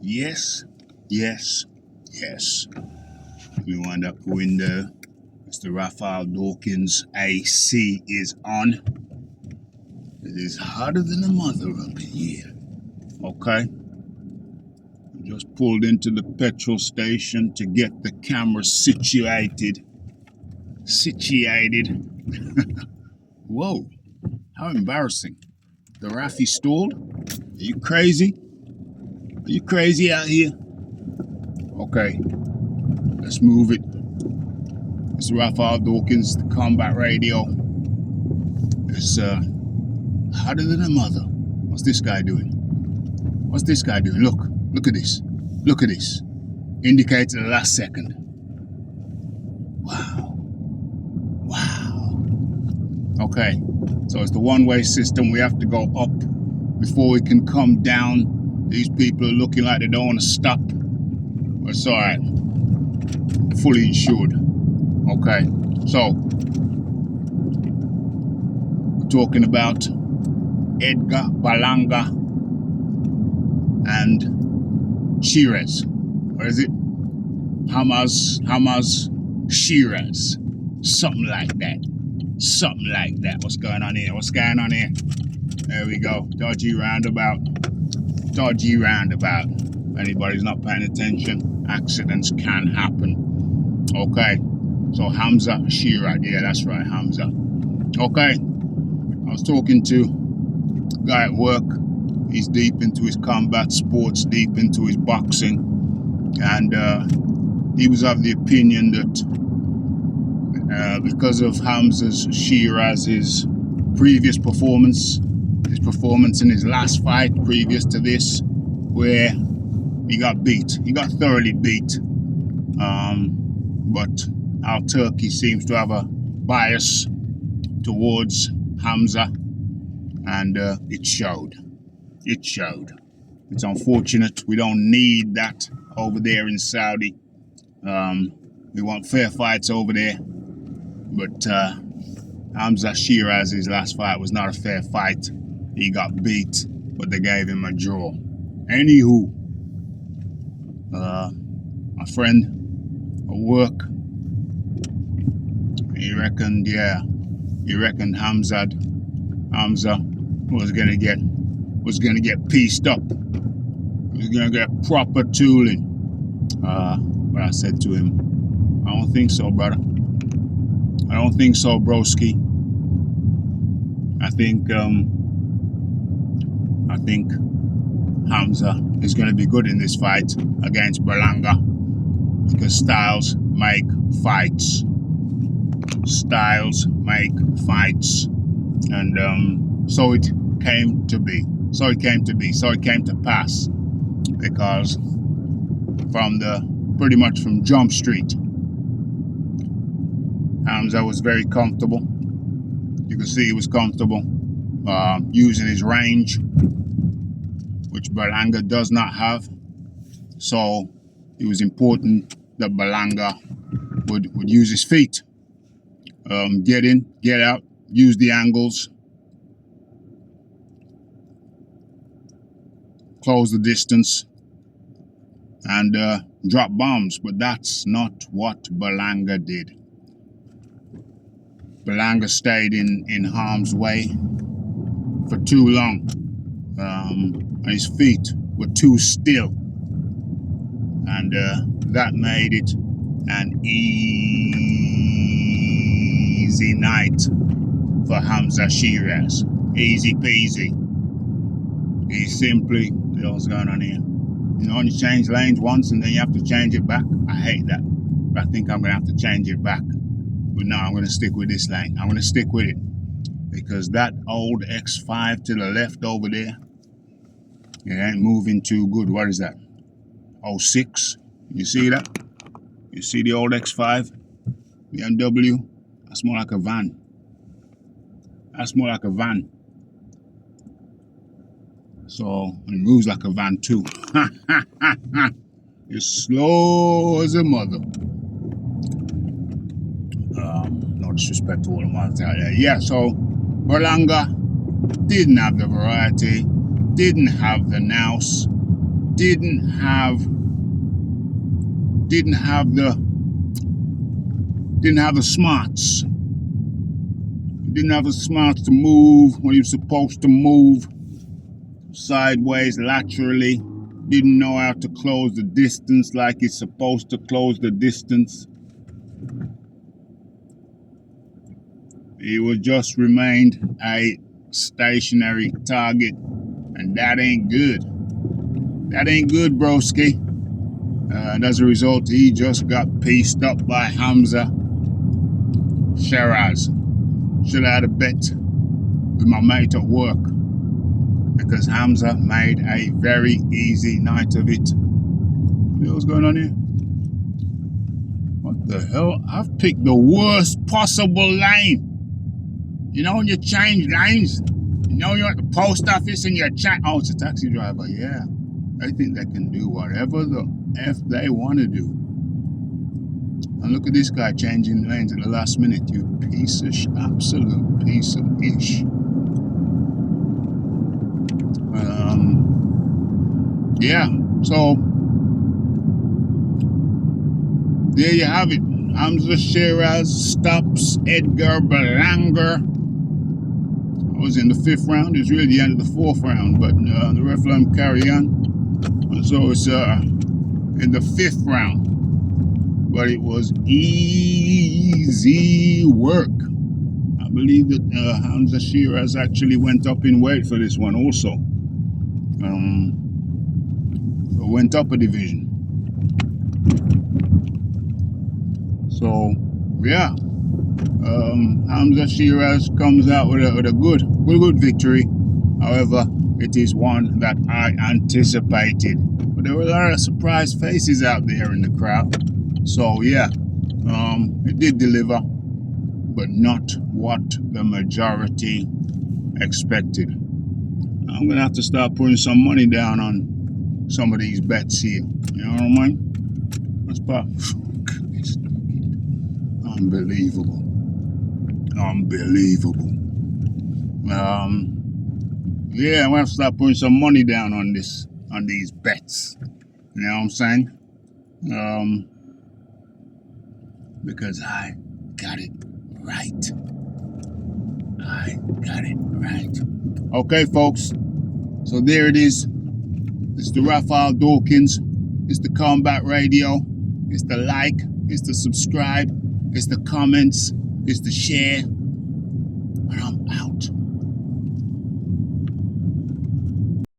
Yes, yes, yes. We wind up the window. Mr. Raphael Dawkins AC is on. It is hotter than a mother up here. Okay. Just pulled into the petrol station to get the camera situated. Whoa, how embarrassing. The Raffy stalled? Are you crazy? Are you crazy out here? Okay, let's move it. It's Raphael Dawkins, the combat radio. It's hotter than a mother. What's this guy doing? What's this guy doing? Look at this. Look at this. Indicator the last second. Wow. Okay, so it's the one-way system. We have to go up before we can come down. These people are looking like they don't want to stop. But it's alright. Fully insured. Okay, so we're talking about Edgar Berlanga and Sheraz. What is it? Hamza Sheraz. Something like that. What's going on here? There we go. Dodgy roundabout. Anybody's not paying attention, accidents can happen. Okay. So Hamza Sheraz. Yeah, that's right, Hamza. Okay. I was talking to a guy at work. He's deep into his combat sports, deep into his boxing. And he was of the opinion that because of Hamza Sheraz's previous performance, his performance in his last fight previous to this, where he got beat. He got thoroughly beat. But our Turkey seems to have a bias towards Hamza, and it showed. It's unfortunate. We don't need that over there in Saudi. We want fair fights over there. But Hamza Sheraz's last fight was not a fair fight. He got beat, but they gave him a draw. Anywho, my friend at work, he reckoned Hamza was gonna get pieced up. He was gonna get proper tooling. But I said to him, I don't think so, brother. I don't think so, broski. I think Hamza is going to be good in this fight against Berlanga, because styles make fights. And so it came to be. So it came to pass, because pretty much from Jump Street, Hamza was very comfortable. You can see he was comfortable using his range, which Berlanga does not have. So it was important that Berlanga would use his feet. Get in, get out, use the angles, close the distance, and drop bombs. But that's not what Berlanga did. Berlanga stayed in harm's way for too long. And his feet were too still. And that made it an easy night for Hamza Sheraz. Easy peasy. He simply, what's going on here? You know, you change lanes once and then you have to change it back. I hate that. But I think I'm going to have to change it back. But no, I'm going to stick with this lane. I'm going to stick with it. Because that old X5 to the left over there, it ain't moving too good. What is that? 06? You see that? You see the old X5? BMW? That's more like a van. So, it moves like a van too. It's slow as a mother. No disrespect to all the mothers out there. Yeah, so Berlanga didn't have the variety, didn't have the nous, didn't have the smarts. Didn't have the smarts to move when he was supposed to move sideways, laterally. Didn't know how to close the distance like he's supposed to close the distance. He was just remained a stationary target, and that ain't good. That ain't good, broski. And as a result, he just got pieced up by Hamza Sheraz. Should have had a bet with my mate at work, because Hamza made a very easy night of it. What's going on here? What the hell? I've picked the worst possible lane. You know when you change lanes? You know you're at the post office and you're oh, it's a taxi driver, yeah. They think they can do whatever the F they want to do. And look at this guy changing lanes at the last minute, you piece of absolute piece of ish. Yeah, so there you have it. Hamza Sheraz stops Edgar Berlanga. I was in the 5th round. It was really the end of the 4th round, but the ref let him carry on. And so it's in the 5th round. But it was easy work. I believe that Hamza Sheraz actually went up in weight for this one also. So went up a division. So yeah, Hamza Sheraz comes out with a good victory. However, it is one that I anticipated. But there were a lot of surprise faces out there in the crowd. So yeah, it did deliver, but not what the majority expected. I'm gonna have to start putting some money down on some of these bets here. You know what I mean? That's about unbelievable. Yeah, I'm gonna have to start putting some money down on these bets. You know what I'm saying? Because I got it right. Okay, folks. So there it is. It's the Raphael Dawkins. It's the Combat Radio. It's the like. It's the subscribe. It's the comments. It's the share.